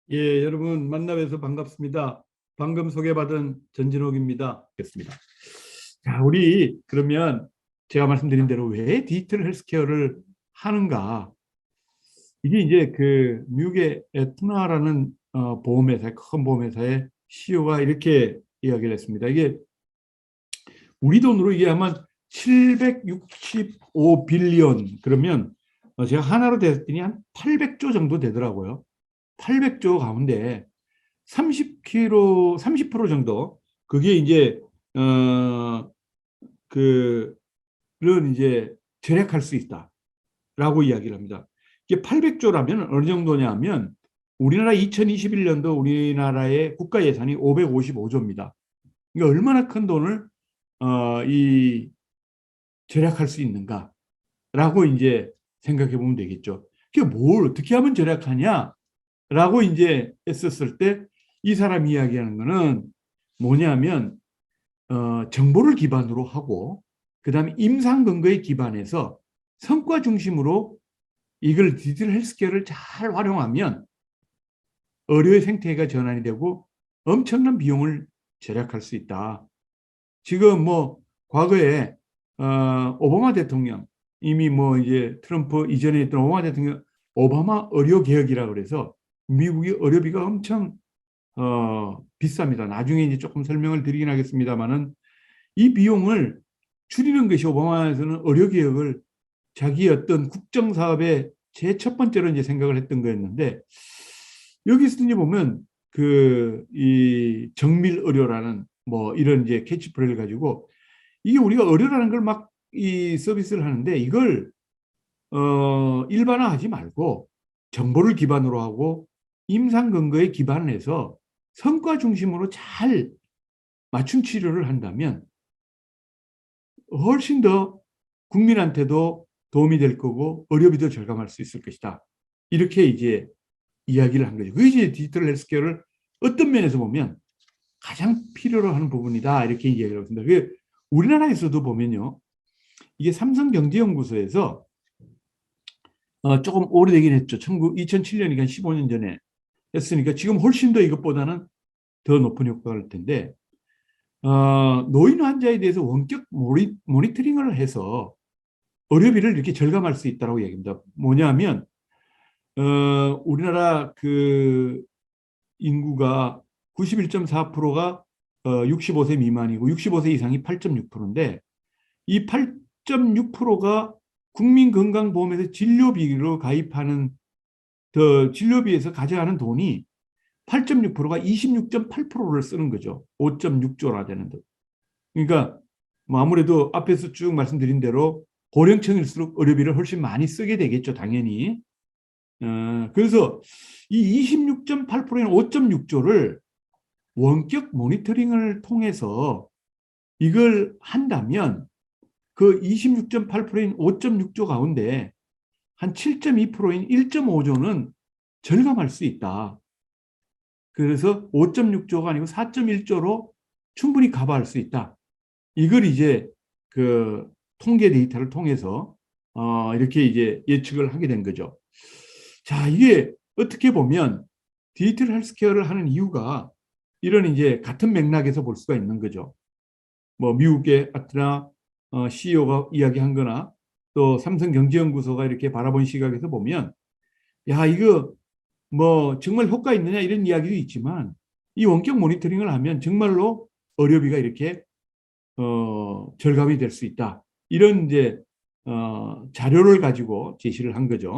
예, 여러분 만나 뵈서 반갑습니다. 방금 소개받은 전진옥입니다. 겠습니다. 자, 우리 그러면 제가 말씀드린 대로 왜 디지털 헬스케어를 하는가? 이게 이제 그 미국의 에트나라는 보험회사, 큰 보험회사의 CEO가 이렇게 이야기를 했습니다. 이게 우리 돈으로 이게 아마 765 빌리언 그러면 제가 하나로 됐더니 한 800조 정도 되더라고요. 800조 가운데 30% 정도 그게 이제 그런 이제 절약할 수 있다라고 이야기를 합니다. 이게 800조라면 어느 정도냐면 우리나라 2021년도 우리나라의 국가 예산이 555조입니다. 그러니까 얼마나 큰 돈을 이 절약할 수 있는가라고 이제 생각해 보면 되겠죠. 그게 뭘 어떻게 하면 절약하냐라고 이제 했었을 때 이 사람 이야기하는 거는 뭐냐면 정보를 기반으로 하고 그다음에 임상 근거에 기반해서 성과 중심으로 이걸 디지털 헬스케어를 잘 활용하면 의료의 생태계가 전환이 되고 엄청난 비용을 절약할 수 있다. 지금 뭐 과거에 오바마 대통령 이미 뭐 이제 트럼프 이전에 있던 오바마 대통령 오바마 의료 개혁이라고 그래서 미국의 의료비가 엄청 비쌉니다. 나중에 이제 조금 설명을 드리긴 하겠습니다만은 이 비용을 줄이는 것이 오바마에서는 의료 개혁을 자기 어떤 국정 사업의 제 첫 번째로 이제 생각을 했던 거였는데 여기서 이제 보면 그 이 정밀 의료라는 뭐 이런 이제 캐치프레이즈를 가지고 이게 우리가 의료라는 걸 막 이 서비스를 하는데 이걸 일반화하지 말고 정보를 기반으로 하고 임상 근거에 기반해서 성과 중심으로 잘 맞춤 치료를 한다면 훨씬 더 국민한테도 도움이 될 거고 의료비도 절감할 수 있을 것이다. 이렇게 이제 이야기를 한 거죠. 그게 이제 디지털 헬스케어를 어떤 면에서 보면 가장 필요로 하는 부분이다. 이렇게 이야기를 했습니다. 그게 우리나라에서도 보면요. 이게 삼성경제연구소에서 조금 오래되긴 했죠. 2007년이니까 15년 전에 했으니까 지금 훨씬 더 이것보다는 더 높은 효과가 날 텐데 노인 환자에 대해서 원격 모니터링을 해서 의료비를 이렇게 절감할 수 있다고 얘기합니다. 뭐냐면 우리나라 그 인구가 91.4%가 65세 미만이고 65세 이상이 8.6%인데 이 8.6%가 국민건강보험에서 진료비로 가입하는 진료비에서 가져가는 돈이 8.6%가 26.8%를 쓰는 거죠. 5.6조나 되는 돈. 그러니까 뭐 아무래도 앞에서 쭉 말씀드린 대로 고령층일수록 의료비를 훨씬 많이 쓰게 되겠죠. 당연히. 그래서 이 26.8%인 5.6조를 원격 모니터링을 통해서 이걸 한다면 그 26.8%인 5.6조 가운데 한 7.2%인 1.5조는 절감할 수 있다. 그래서 5.6조가 아니고 4.1조로 충분히 커버할 수 있다. 이걸 이제 그 통계 데이터를 통해서 이렇게 이제 예측을 하게 된 거죠. 자, 이게 어떻게 보면 디지털 헬스케어를 하는 이유가 이런 이제 같은 맥락에서 볼 수가 있는 거죠. 뭐 미국의 아트나 CEO가 이야기한 거나 또 삼성경제연구소가 이렇게 바라본 시각에서 보면 야, 이거 뭐 정말 효과 있느냐 이런 이야기도 있지만 이 원격 모니터링을 하면 정말로 의료비가 이렇게 절감이 될 수 있다. 이런 이제 자료를 가지고 제시를 한 거죠.